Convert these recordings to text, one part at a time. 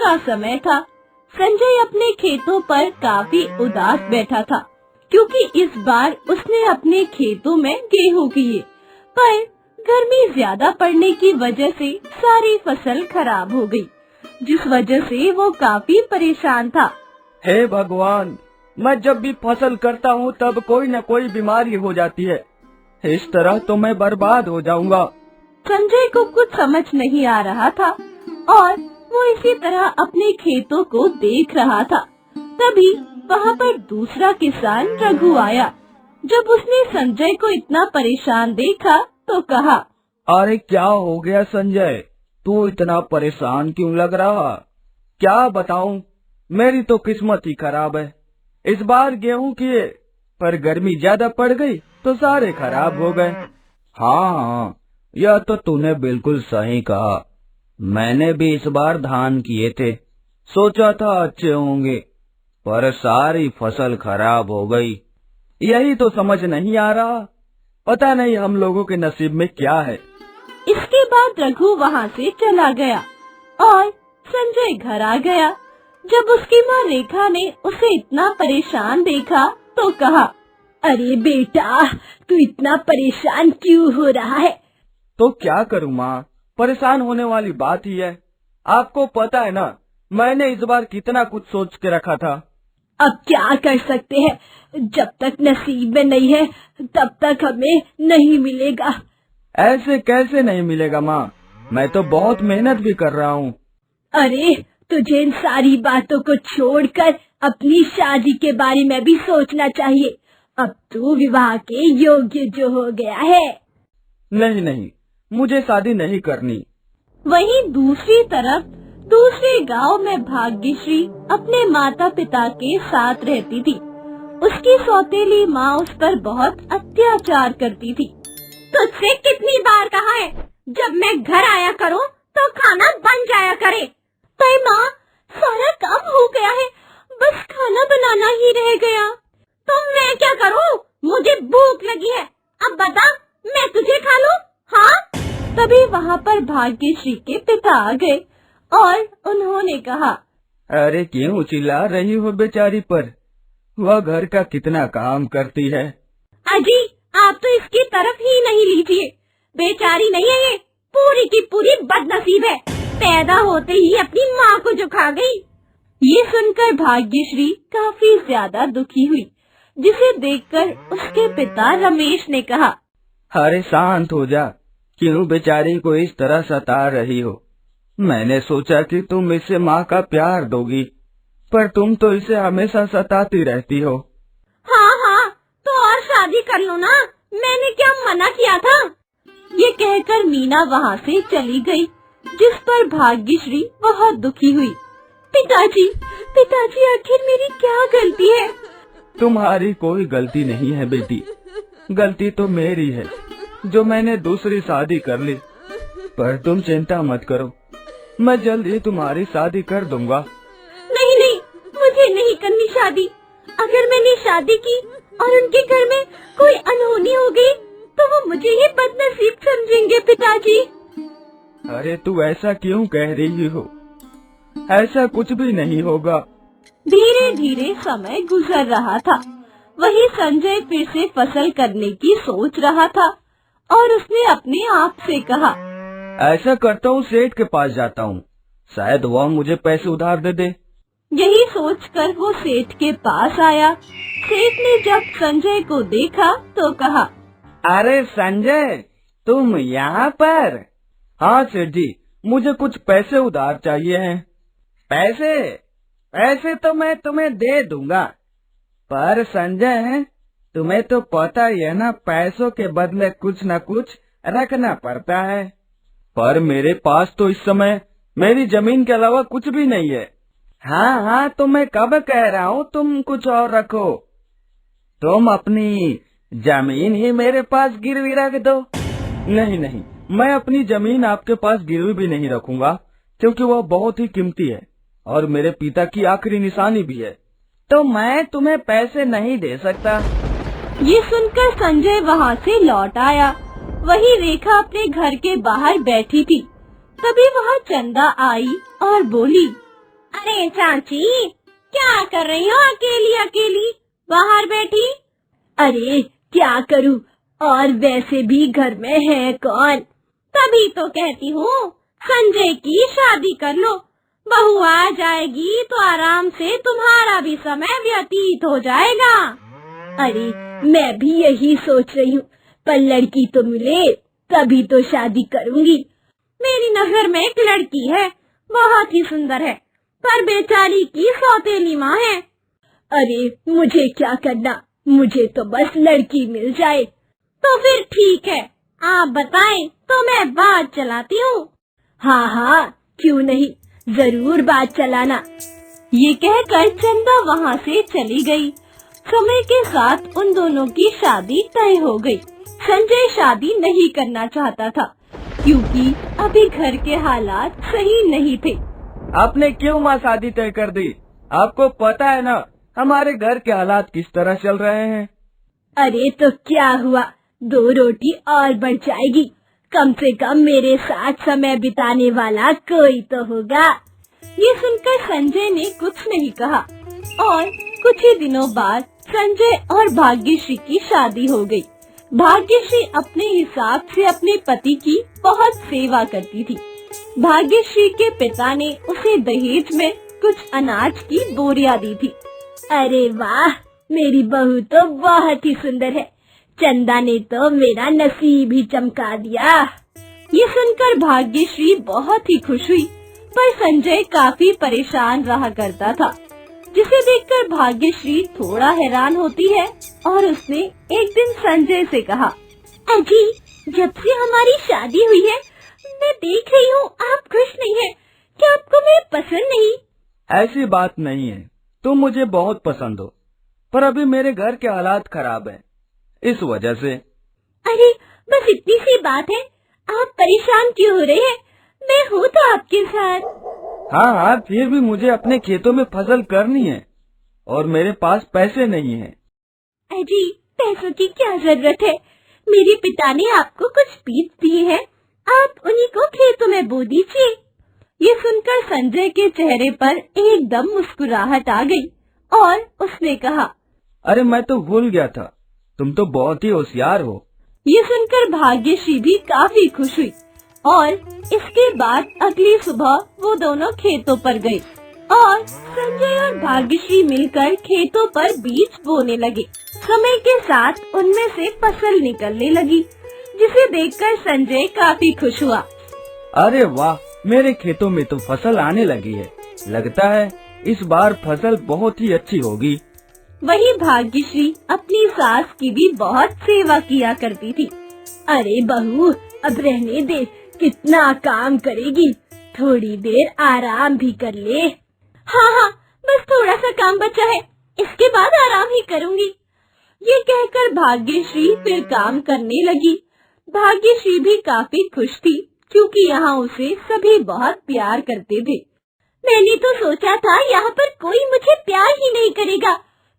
का समय था। संजय अपने खेतों पर काफी उदास बैठा था, क्योंकि इस बार उसने अपने खेतों में गेहूं किए, पर गर्मी ज्यादा पड़ने की वजह से सारी फसल खराब हो गई, जिस वजह से वो काफी परेशान था। हे भगवान, मैं जब भी फसल करता हूँ तब कोई न कोई बीमारी हो जाती है। इस तरह तो मैं बर्बाद हो जाऊंगा। संजय को कुछ समझ नहीं आ रहा था और वो इसी तरह अपने खेतों को देख रहा था। तभी वहाँ पर दूसरा किसान रघु आया। जब उसने संजय को इतना परेशान देखा तो कहा, अरे क्या हो गया संजय, तू इतना परेशान क्यों लग रहा? क्या बताऊं, मेरी तो किस्मत ही खराब है। इस बार गेहूं किए पर गर्मी ज्यादा पड़ गई तो सारे खराब हो गए। हाँ, यह तो तूने बिल्कुल सही कहा। मैंने भी इस बार धान किए थे, सोचा था अच्छे होंगे, पर सारी फसल खराब हो गई। यही तो समझ नहीं आ रहा, पता नहीं हम लोगों के नसीब में क्या है। इसके बाद रघु वहाँ से चला गया और संजय घर आ गया। जब उसकी माँ रेखा ने उसे इतना परेशान देखा तो कहा, अरे बेटा, तू इतना परेशान क्यों हो रहा है? तो क्या करूँ माँ, परेशान होने वाली बात ही है। आपको पता है ना, मैंने इस बार कितना कुछ सोच के रखा था। अब क्या कर सकते हैं, जब तक नसीब में नहीं है तब तक हमें नहीं मिलेगा। ऐसे कैसे नहीं मिलेगा माँ, मैं तो बहुत मेहनत भी कर रहा हूँ। अरे तुझे इन सारी बातों को छोड़कर अपनी शादी के बारे में भी सोचना चाहिए। अब तू विवाह के योग्य जो हो गया है। नहीं नहीं, मुझे शादी नहीं करनी। वहीं दूसरी तरफ दूसरे गांव में भाग्यश्री अपने माता पिता के साथ रहती थी। उसकी सौतेली माँ उस पर बहुत अत्याचार करती थी। तुझसे कितनी बार कहा है, जब मैं घर आया करूँ तो खाना बन जाया करे। पर माँ, सारा काम हो गया है, बस खाना बनाना ही रह गया। तो मैं क्या करूँ? मुझे भूख लगी है, अब बता, मैं तुझे खा लूँ? हाँ? तभी वहाँ पर भाग्यश्री के पिता आ गए और उन्होंने कहा, अरे क्यों चिल्ला रही हो बेचारी पर? वह घर का कितना काम करती है। अजी, आप तो इसकी तरफ ही नहीं लीजिए। बेचारी नहीं है ये, पूरी की पूरी बदनसीब है। पैदा होते ही अपनी माँ को जो खा गई। ये सुनकर भाग्यश्री काफी ज्यादा दुखी हुई, जिसे देखकर उसके पिता रमेश ने कहा, अरे शांत हो जा, क्यों बेचारी को इस तरह सता रही हो? मैंने सोचा कि तुम इसे माँ का प्यार दोगी, पर तुम तो इसे हमेशा सताती रहती हो। हाँ हाँ, तो और शादी कर लो ना, मैंने क्या मना किया था? ये कहकर मीना वहाँ से चली गई, जिस पर भाग्यश्री बहुत दुखी हुई। पिताजी, पिताजी, आखिर मेरी क्या गलती है? तुम्हारी कोई गलती नहीं है बेटी, गलती तो मेरी है जो मैंने दूसरी शादी कर ली। पर तुम चिंता मत करो, मैं जल्द ही तुम्हारी शादी कर दूंगा। नहीं नहीं, मुझे नहीं करनी शादी। अगर मैंने शादी की और उनके घर में कोई अनहोनी हो गई तो वो मुझे ही बदनसीब समझेंगे पिताजी। अरे तू ऐसा क्यों कह रही हो? ऐसा कुछ भी नहीं होगा। धीरे धीरे समय गुजर रहा था। वही संजय फिर से फसल करने की सोच रहा था और उसने अपने आप से कहा, ऐसा करता हूँ, सेठ के पास जाता हूँ, शायद वह मुझे पैसे उधार दे दे। यही सोचकर वो सेठ के पास आया। सेठ ने जब संजय को देखा तो कहा, अरे संजय, तुम यहाँ पर? हाँ सेठ जी, मुझे कुछ पैसे उधार चाहिए हैं। पैसे? पैसे तो मैं तुम्हें दे दूंगा, पर संजय, तुम्हें तो पता ही है ना, पैसों के बदले कुछ न कुछ रखना पड़ता है। पर मेरे पास तो इस समय मेरी जमीन के अलावा कुछ भी नहीं है। हाँ हाँ, तो मैं कब कह रहा हूँ तुम कुछ और रखो। तुम अपनी जमीन ही मेरे पास गिरवी रख दो। नहीं नहीं, मैं अपनी जमीन आपके पास गिरवी भी नहीं रखूंगा, क्योंकि वह बहुत ही कीमती है और मेरे पिता की आखिरी निशानी भी है। तो मैं तुम्हें पैसे नहीं दे सकता। ये सुनकर संजय वहाँ से लौट आया। वही रेखा अपने घर के बाहर बैठी थी। तभी वहाँ चंदा आई और बोली, अरे चाची, क्या कर रही हो अकेली अकेली बाहर बैठी? अरे क्या करूं, और वैसे भी घर में है कौन? तभी तो कहती हूँ संजय की शादी कर लो। बहू आ जाएगी तो आराम से तुम्हारा भी समय व्यतीत हो जाएगा। अरे मैं भी यही सोच रही हूँ, पर लड़की तो मिले तभी तो शादी करूंगी। मेरी नजर में एक लड़की है, बहुत ही सुंदर है, पर बेचारी की सौतेली माँ है। अरे मुझे क्या करना, मुझे तो बस लड़की मिल जाए। तो फिर ठीक है, आप बताएं तो मैं बात चलाती हूँ। हाँ हाँ, क्यों नहीं, जरूर बात चलाना। ये कहकर चंदा वहाँ से चली गई। समय के साथ उन दोनों की शादी तय हो गई। संजय शादी नहीं करना चाहता था, क्योंकि अभी घर के हालात सही नहीं थे। आपने क्यों माँ शादी तय कर दी? आपको पता है ना हमारे घर के हालात किस तरह चल रहे हैं। अरे तो क्या हुआ, 2 रोटी और बढ़ जाएगी। कम से कम मेरे साथ समय बिताने वाला कोई तो होगा। ये सुनकर संजय ने कुछ नहीं कहा और कुछ ही दिनों बाद संजय और भाग्यश्री की शादी हो गई। भाग्यश्री अपने हिसाब से अपने पति की बहुत सेवा करती थी। भाग्यश्री के पिता ने उसे दहेज में कुछ अनाज की बोरियां दी थी। अरे वाह, मेरी बहू तो बहुत ही सुंदर है। चंदा ने तो मेरा नसीब ही चमका दिया। ये सुनकर भाग्यश्री बहुत ही खुश हुई, पर संजय काफी परेशान रहा करता था, जिसे देखकर भाग्यश्री थोड़ा हैरान होती है और उसने एक दिन संजय से कहा, अजी, जब से हमारी शादी हुई है मैं देख रही हूँ आप खुश नहीं हैं। क्या आपको मैं पसंद नहीं? ऐसी बात नहीं है, तुम मुझे बहुत पसंद हो, पर अभी मेरे घर के हालात खराब हैं, इस वजह से। अरे बस इतनी सी बात है, आप परेशान क्यों हो रहे हैं? मैं हूँ तो आपके साथ। हाँ हाँ, फिर भी मुझे अपने खेतों में फसल करनी है और मेरे पास पैसे नहीं हैं। अजी, पैसों की क्या जरूरत है? मेरे पिता ने आपको कुछ बीज दिए हैं, आप उन्हीं को खेतों में बो दीजिए। ये सुनकर संजय के चेहरे पर एकदम मुस्कुराहट आ गई और उसने कहा, अरे मैं तो भूल गया था, तुम तो बहुत ही होशियार हो। ये सुनकर भाग्यश्री भी काफी खुश हुई और इसके बाद अगली सुबह वो दोनों खेतों पर गए और संजय और भाग्यश्री मिलकर खेतों पर बीज बोने लगे। समय के साथ उनमें से फसल निकलने लगी, जिसे देखकर संजय काफी खुश हुआ। अरे वाह, मेरे खेतों में तो फसल आने लगी है, लगता है इस बार फसल बहुत ही अच्छी होगी। वही भाग्यश्री अपनी सास की भी बहुत सेवा किया करती थी। अरे बहू, अब रहने दे, कितना काम करेगी, थोड़ी देर आराम भी कर ले। हाँ हाँ, बस थोड़ा सा काम बचा है, इसके बाद आराम ही करूँगी। ये कहकर भाग्यश्री फिर काम करने लगी। भाग्यश्री भी काफी खुश थी, क्योंकि यहाँ उसे सभी बहुत प्यार करते थे। मैंने तो सोचा था यहाँ पर कोई मुझे प्यार ही नहीं करेगा,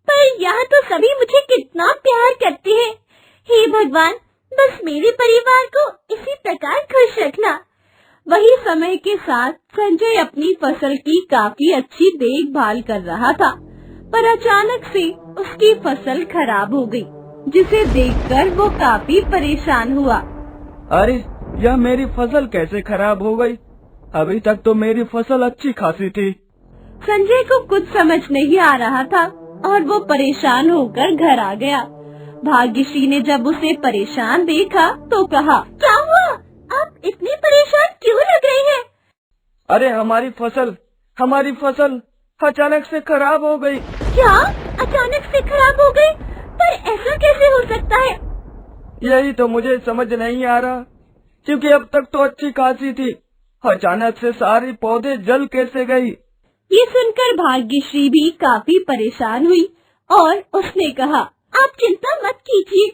पर यहाँ तो सभी मुझे कितना प्यार करते हैं। हे भगवान, बस मेरे परिवार को इसी प्रकार खुश रखना। वही समय के साथ संजय अपनी फसल की काफी अच्छी देखभाल कर रहा था, पर अचानक से उसकी फसल खराब हो गई, जिसे देखकर वो काफी परेशान हुआ। अरे यह मेरी फसल कैसे खराब हो गई? अभी तक तो मेरी फसल अच्छी खासी थी। संजय को कुछ समझ नहीं आ रहा था और वो परेशान होकर घर आ गया। भाग्यश्री ने जब उसे परेशान देखा तो कहा, क्या हुआ? आप इतने परेशान क्यों लग रहे हैं? अरे हमारी फसल अचानक से खराब हो गई। क्या? अचानक से खराब हो गई? पर ऐसा कैसे हो सकता है? यही तो मुझे समझ नहीं आ रहा, क्योंकि अब तक तो अच्छी खासी थी, अचानक से सारी पौधे जल कैसे गई? ये सुनकर भाग्यश्री भी काफी परेशान हुई और उसने कहा, आप चिंता मत कीजिए,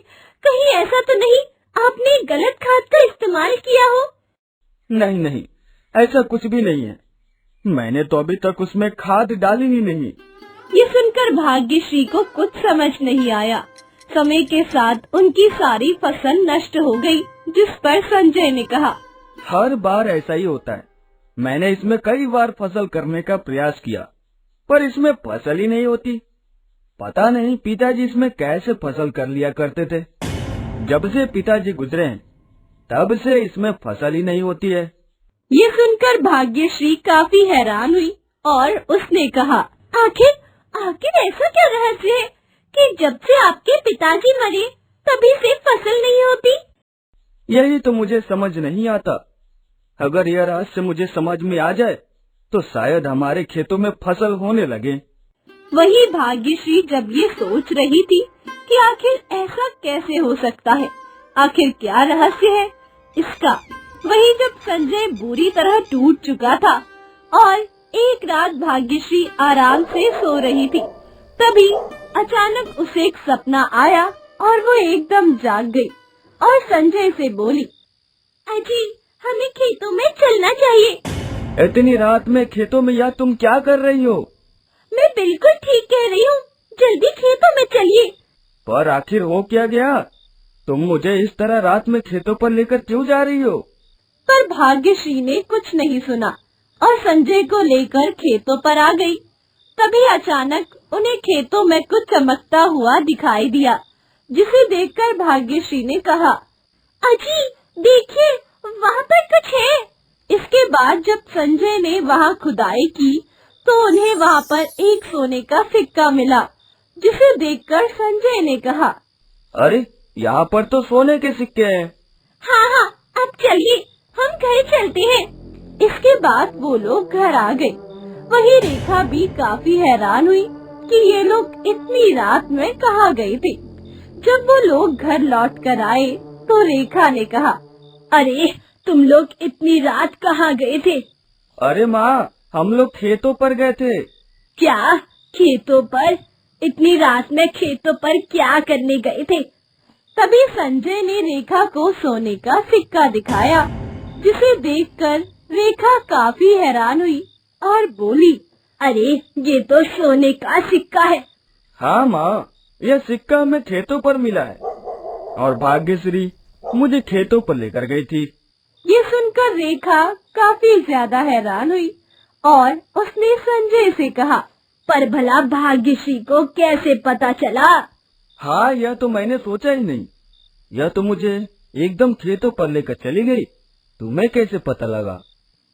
कहीं ऐसा तो नहीं आपने गलत खाद का इस्तेमाल किया हो? नहीं नहीं, ऐसा कुछ भी नहीं है, मैंने तो अभी तक उसमें खाद डाली ही नहीं। ये सुनकर भाग्यश्री को कुछ समझ नहीं आया। समय के साथ उनकी सारी फसल नष्ट हो गई, जिस पर संजय ने कहा, हर बार ऐसा ही होता है, मैंने इसमें कई बार फसल करने का प्रयास किया, पर इसमें फसल ही नहीं होती। पता नहीं पिताजी इसमें कैसे फसल कर लिया करते थे। जब से पिताजी गुजरे हैं, तब से इसमें फसल ही नहीं होती है। ये सुनकर भाग्यश्री काफी हैरान हुई और उसने कहा, आखिर आखिर ऐसा क्या रहस्य है कि जब से आपके पिताजी मरे तभी से फसल नहीं होती? यही तो मुझे समझ नहीं आता। अगर यह रहस्य मुझे समझ में आ जाए तो शायद हमारे खेतों में फसल होने लगे। वही भाग्यश्री जब ये सोच रही थी कि आखिर ऐसा कैसे हो सकता है, आखिर क्या रहस्य है इसका, वही जब संजय बुरी तरह टूट चुका था और एक रात भाग्यश्री आराम से सो रही थी, तभी अचानक उसे एक सपना आया और वो एकदम जाग गई और संजय से बोली, अजी हमें खेतों में चलना चाहिए। इतनी रात में खेतों में यह तुम क्या कर रही हो? मैं बिल्कुल ठीक कह रही हूँ, जल्दी खेतों में चलिए। पर आखिर हो क्या गया? तुम मुझे इस तरह रात में खेतों पर लेकर क्यों जा रही हो? पर भाग्यश्री ने कुछ नहीं सुना और संजय को लेकर खेतों पर आ गई। तभी अचानक उन्हें खेतों में कुछ चमकता हुआ दिखाई दिया, जिसे देखकर भाग्यश्री ने कहा, अजी देखिए वहाँ पर कुछ है। इसके बाद जब संजय ने वहाँ खुदाई की तो उन्हें वहाँ पर एक सोने का सिक्का मिला, जिसे देखकर संजय ने कहा, अरे यहाँ पर तो सोने के सिक्के हैं। हाँ, अब चलिए हम घर चलते हैं। इसके बाद वो लोग घर आ गए। वही रेखा भी काफी हैरान हुई कि ये लोग इतनी रात में कहाँ गए थे। जब वो लोग घर लौट कर आए तो रेखा ने कहा, अरे तुम लोग इतनी रात कहाँ गए थे? अरे माँ, हम लोग खेतों पर गए थे। क्या खेतों पर? इतनी रात में खेतों पर क्या करने गए थे? तभी संजय ने रेखा को सोने का सिक्का दिखाया, जिसे देखकर रेखा काफी हैरान हुई और बोली, अरे ये तो सोने का सिक्का है। हाँ माँ, यह सिक्का हमें खेतों पर मिला है और भाग्यश्री मुझे खेतों पर लेकर गई थी। ये सुनकर रेखा काफी ज्यादा हैरान हुई और उसने संजय से कहा, पर भला भाग्यश्री को कैसे पता चला? हाँ, यह तो मैंने सोचा ही नहीं। यह तो मुझे एकदम खेतों पर लेकर चली गई। तुम्हें कैसे पता लगा?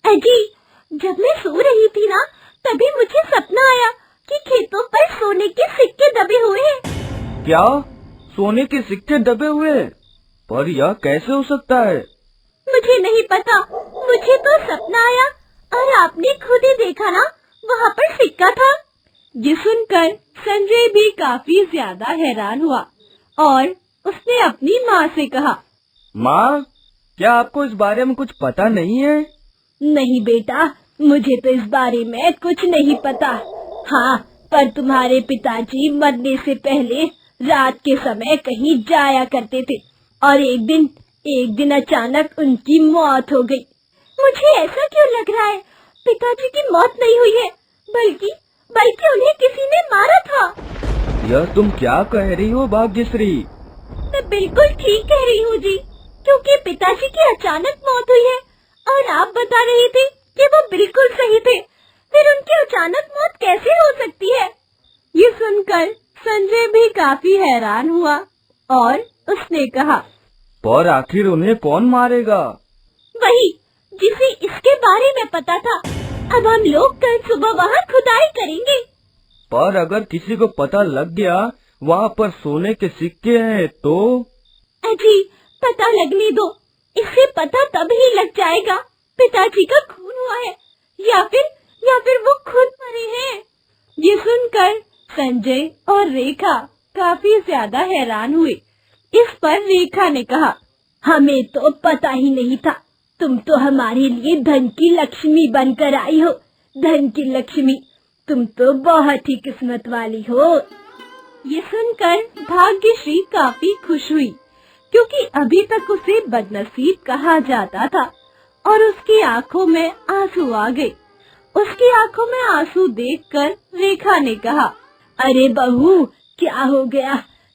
अजी जब मैं सो रही थी ना, तभी मुझे सपना आया कि खेतों पर सोने के सिक्के दबे हुए हैं। क्या? सोने के सिक्के दबे हुए? पर यह कैसे हो सकता है? मुझे नहीं पता, मुझे तो सपना आया और आपने खुद ही देखा ना, वहाँ पर सिक्का था। ये सुनकर संजय भी काफी ज्यादा हैरान हुआ और उसने अपनी माँ से कहा, माँ, क्या आपको इस बारे में कुछ पता नहीं है? नहीं बेटा, मुझे तो इस बारे में कुछ नहीं पता। हाँ, पर तुम्हारे पिताजी मरने से पहले रात के समय कहीं जाया करते थे और एक दिन अचानक उनकी मौत हो गई। मुझे ऐसा क्यों लग रहा है पिताजी की मौत नहीं हुई है, बल्कि उन्हें किसी ने मारा था। यह तुम क्या कह रही हो भाग्यश्री? मैं बिल्कुल ठीक कह रही हूँ जी, क्योंकि पिताजी की अचानक मौत हुई है और आप बता रहे थे कि वो बिल्कुल सही थे, फिर उनकी अचानक मौत कैसे हो सकती है? ये सुनकर संजय भी काफी हैरान हुआ और उसने कहा, पर आखिर उन्हें कौन मारेगा? वही जिसे इसके बारे में पता था। अब हम लोग कल सुबह वहाँ खुदाई करेंगे। पर अगर किसी को पता लग गया वहाँ पर सोने के सिक्के हैं तो? अजी पता लगने दो, इससे पता तब ही लग जाएगा पिताजी का खून हुआ है या फिर वो खुद मरे हैं। ये सुनकर संजय और रेखा काफी ज्यादा हैरान हुए। इस पर रेखा ने कहा, हमें तो पता ही नहीं था, तुम तो हमारे लिए धन की लक्ष्मी बनकर आई हो। धन की लक्ष्मी, तुम तो बहुत ही किस्मत वाली हो। ये सुनकर भाग्यश्री काफी खुश हुई, क्योंकि अभी तक उसे बदनसीब कहा जाता था और उसकी आंखों में आंसू आ गए। उसकी आंखों में आंसू देखकर रेखा ने कहा, अरे बहू क्या हो गया,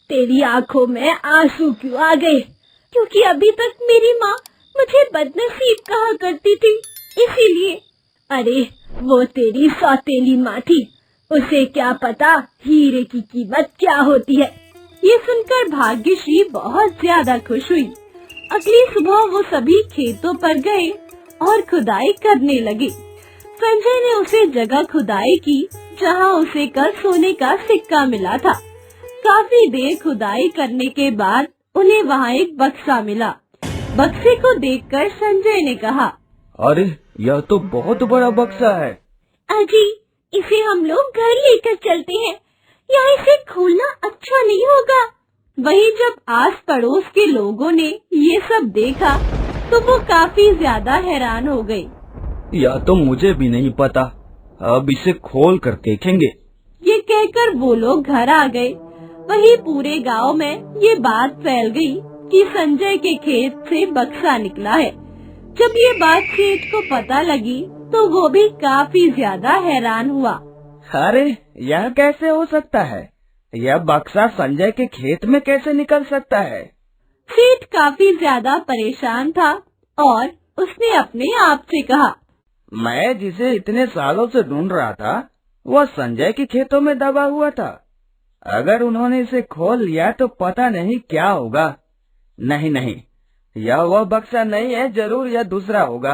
तेरी आंखों में आंसू क्यों आ गए? क्योंकि अभी तक मेरी माँ मुझे बदनसीब कहा करती थी, इसीलिए अरे वो तेरी सौतेली माँ थी, उसे क्या पता हीरे की कीमत क्या होती है। ये सुनकर भाग्यश्री बहुत ज्यादा खुश हुई। अगली सुबह वो सभी खेतों पर गए और खुदाई करने लगे। संजय ने उसे जगह खुदाई की जहाँ उसे कल सोने का सिक्का मिला था। काफी देर खुदाई करने के बाद उन्हें वहाँ एक बक्सा मिला। बक्से को देखकर संजय ने कहा, अरे यह तो बहुत बड़ा बक्सा है। अजी, इसे हम लोग घर लेकर चलते हैं, या इसे खोलना अच्छा नहीं होगा। वहीं जब आस पड़ोस के लोगों ने ये सब देखा तो वो काफी ज्यादा हैरान हो गए। यह तो मुझे भी नहीं पता, अब इसे खोल कर देखेंगे। ये कहकर वो लोग घर आ गए। वहीं पूरे गांव में ये बात फैल गई कि संजय के खेत से बक्सा निकला है। जब ये बात सेठ को पता लगी तो वो भी काफी ज्यादा हैरान हुआ। अरे यह कैसे हो सकता है? यह बक्सा संजय के खेत में कैसे निकल सकता है? सेठ काफी ज्यादा परेशान था और उसने अपने आप से कहा, मैं जिसे इतने सालों से ढूंढ रहा था वह संजय के खेतों में दबा हुआ था। अगर उन्होंने इसे खोल लिया तो पता नहीं क्या होगा। नहीं, यह वह बक्सा नहीं है, जरूर यह दूसरा होगा।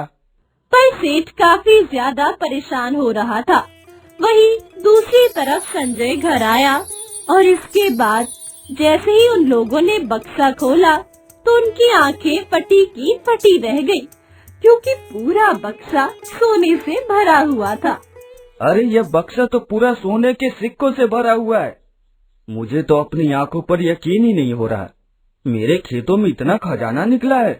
पर सेठ काफी ज्यादा परेशान हो रहा था। वहीं दूसरी तरफ संजय घर आया और इसके बाद जैसे ही उन लोगों ने बक्सा खोला तो उनकी आंखें फटी की फटी रह गई, क्योंकि पूरा बक्सा सोने से भरा हुआ था। अरे यह बक्सा तो पूरा सोने के सिक्कों से भरा हुआ है। मुझे तो अपनी आंखों पर यकीन ही नहीं हो रहा। मेरे खेतों में इतना खजाना निकला है।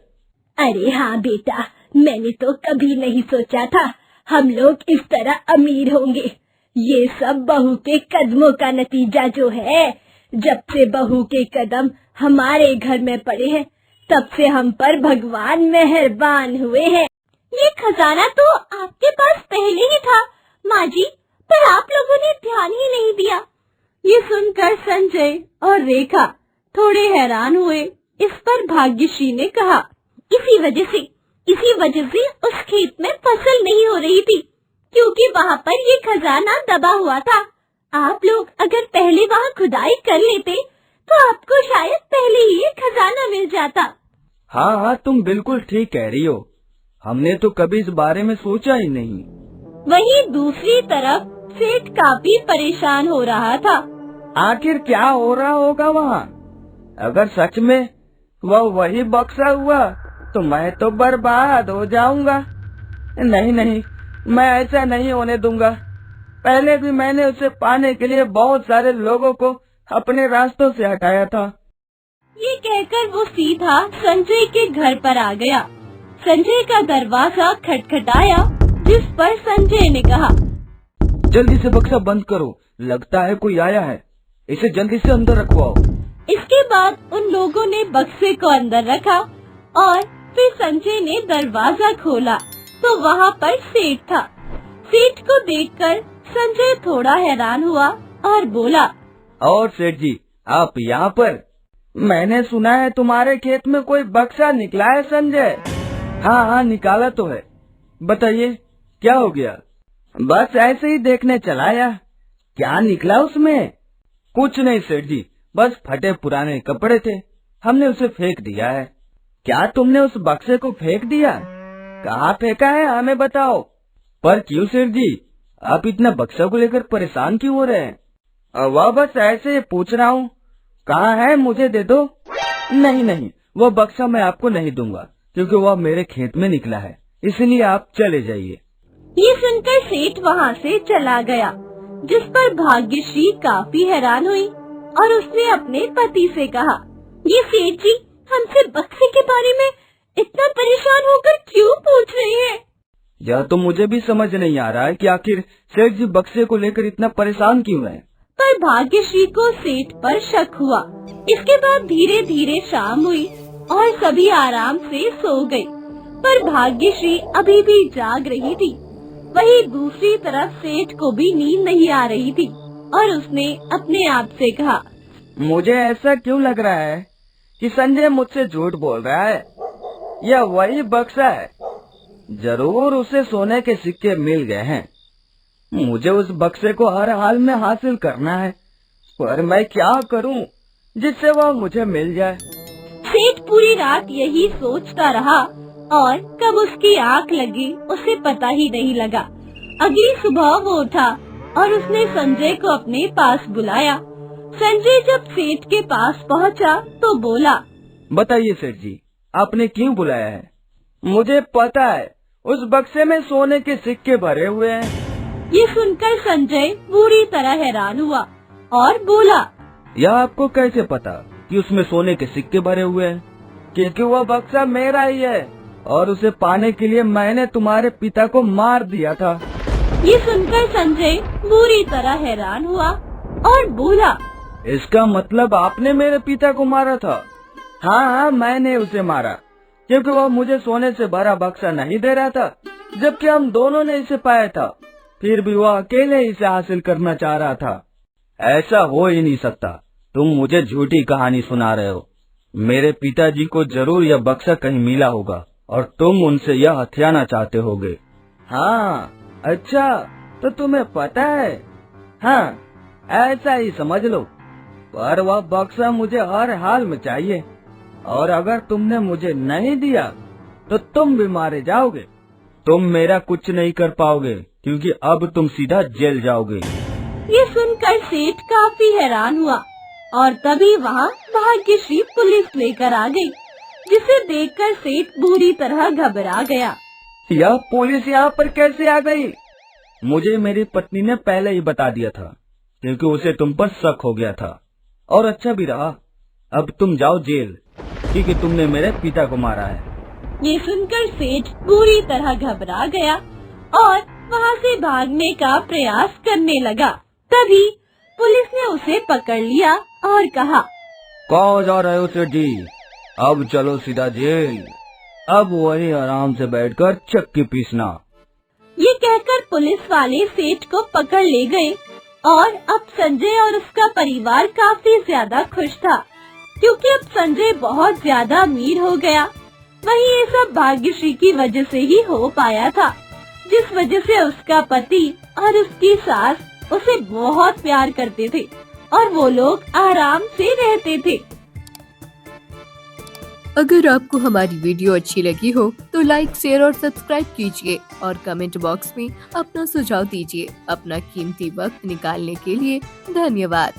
अरे हाँ बेटा, मैंने तो कभी नहीं सोचा था हम लोग इस तरह अमीर होंगे। ये सब बहू के कदमों का नतीजा जो है। जब से बहू के कदम हमारे घर में पड़े हैं तब से हम पर भगवान मेहरबान हुए हैं। ये खजाना तो आपके पास पहले ही था माँ जी, पर आप लोगों ने ध्यान ही नहीं दिया। ये सुनकर संजय और रेखा थोड़े हैरान हुए। इस पर भाग्यश्री ने कहा, इसी वजह से उस खेत में फसल नहीं हो रही थी, क्योंकि वहाँ पर ये खजाना दबा हुआ था। आप लोग अगर पहले वहाँ खुदाई कर लेते तो आपको शायद पहले ही ये खजाना मिल जाता। हाँ, तुम बिल्कुल ठीक कह रही हो। हमने तो कभी इस बारे में सोचा ही नहीं। वहीं दूसरी तरफ सेठ काफी परेशान हो रहा था। आखिर क्या हो रहा होगा वहाँ? अगर सच में वह वही बक्सा हुआ तो मैं तो बर्बाद हो जाऊंगा। नहीं, मैं ऐसा नहीं होने दूंगा। पहले भी मैंने उसे पाने के लिए बहुत सारे लोगों को अपने रास्तों से हटाया था। ये कहकर वो सीधा संजय के घर पर आ गया। संजय का दरवाजा खटखटाया, जिस पर संजय ने कहा, जल्दी से बक्सा बंद करो, लगता है कोई आया है। इसे जल्दी से अंदर रखवाओ। इसके बाद उन लोगों ने बक्से को अंदर रखा और फिर संजय ने दरवाजा खोला तो वहाँ पर सेठ था। सेठ को देखकर संजय थोड़ा हैरान हुआ और बोला, और सेठ जी, आप यहाँ पर? मैंने सुना है तुम्हारे खेत में कोई बक्सा निकला है संजय। हाँ, निकाला तो है। बताइए क्या हो गया? बस ऐसे ही देखने चलाया। क्या निकला उसमें? कुछ नहीं सेठ जी, बस फटे पुराने कपड़े थे, हमने उसे फेंक दिया है। क्या तुमने उस बक्से को फेंक दिया? कहाँ फेंका है, हमें बताओ। पर क्यों सेठ जी, आप इतना बक्सा को लेकर परेशान क्यों हो रहे हैं? वह बस ऐसे पूछ रहा हूँ। कहाँ है, मुझे दे दो। नहीं, वह बक्सा मैं आपको नहीं दूंगा, क्योंकि वह मेरे खेत में निकला है, इसलिए आप चले जाइए। ये सुनकर सेठ वहाँ से चला गया, जिस पर भाग्यश्री काफी हैरान हुई और उसने अपने पति से कहा, ये सेठ जी हमसे बक्से के बारे में इतना परेशान होकर क्यों पूछ रहे हैं? यह तो मुझे भी समझ नहीं आ रहा है कि आखिर सेठ जी बक्से को लेकर इतना परेशान क्यों हैं। पर भाग्यश्री को सेठ पर शक हुआ। इसके बाद धीरे धीरे शाम हुई और सभी आराम से सो गए, पर भाग्यश्री अभी भी जाग रही थी। वहीं दूसरी तरफ सेठ को भी नींद नहीं आ रही थी और उसने अपने आप से कहा, मुझे ऐसा क्यों लग रहा है कि संजय मुझसे झूठ बोल रहा है। यह वही बक्सा है। जरूर उसे सोने के सिक्के मिल गए हैं। मुझे उस बक्से को हर हाल में हासिल करना है, पर मैं क्या करूं जिससे वह मुझे मिल जाए। सेठ पूरी रात यही सोचता रहा और कब उसकी आंख लगी उसे पता ही नहीं लगा। अगली सुबह वो उठा और उसने संजय को अपने पास बुलाया। संजय जब सेठ के पास पहुंचा तो बोला, बताइए सेठ जी, आपने क्यों बुलाया है? मुझे पता है उस बक्से में सोने के सिक्के भरे हुए हैं। ये सुनकर संजय बुरी तरह हैरान हुआ और बोला, यह आपको कैसे पता कि उसमें सोने के सिक्के भरे हुए हैं? क्योंकि वह बक्सा मेरा ही है और उसे पाने के लिए मैंने तुम्हारे पिता को मार दिया था। ये सुनकर संजय बुरी तरह हैरान हुआ और बोला, इसका मतलब आपने मेरे पिता को मारा था? हाँ, मैंने उसे मारा क्योंकि वह मुझे सोने से भरा बक्सा नहीं दे रहा था, जबकि हम दोनों ने इसे पाया था। फिर भी वह अकेले इसे हासिल करना चाह रहा था। ऐसा हो ही नहीं सकता। तुम मुझे झूठी कहानी सुना रहे हो। मेरे पिताजी को जरूर यह बक्सा कहीं मिला होगा और तुम उनसे यह हथियाना चाहते होगे। हाँ, अच्छा, तो तुम्हें पता है? हाँ, ऐसा ही समझ लो। पर वह बक्सा मुझे हर हाल में चाहिए और अगर तुमने मुझे नहीं दिया तो तुम भी मारे जाओगे। तुम मेरा कुछ नहीं कर पाओगे क्योंकि अब तुम सीधा जेल जाओगे। ये सुनकर सेठ काफी हैरान हुआ और तभी वहाँ भाग्यश्री पुलिस लेकर आ गई, जिसे देखकर सेठ बुरी तरह घबरा गया। यह पुलिस यहाँ पर कैसे आ गई? मुझे मेरी पत्नी ने पहले ही बता दिया था क्योंकि उसे तुम पर शक हो गया था, और अच्छा भी रहा। अब तुम जाओ जेल क्योंकि तुमने मेरे पिता को मारा है। ये सुनकर सेठ बुरी तरह घबरा गया और वहाँ से भागने का प्रयास करने लगा। तभी पुलिस ने उसे पकड़ लिया और कहा, कहाँ जा रहे हो सेठ जी? अब चलो सीधा जेल। अब वही आराम से बैठकर चक्की पीसना। ये कहकर पुलिस वाले सेठ को पकड़ ले गए और अब संजय और उसका परिवार काफी ज्यादा खुश था क्योंकि अब संजय बहुत ज्यादा अमीर हो गया। वहीं ये सब भाग्यश्री की वजह से ही हो पाया था, जिस वजह से उसका पति और उसकी सास उसे बहुत प्यार करते थे और वो लोग आराम से रहते थे। अगर आपको हमारी वीडियो अच्छी लगी हो तो लाइक, शेयर और सब्सक्राइब कीजिए और कमेंट बॉक्स में अपना सुझाव दीजिए। अपना कीमती वक्त निकालने के लिए धन्यवाद।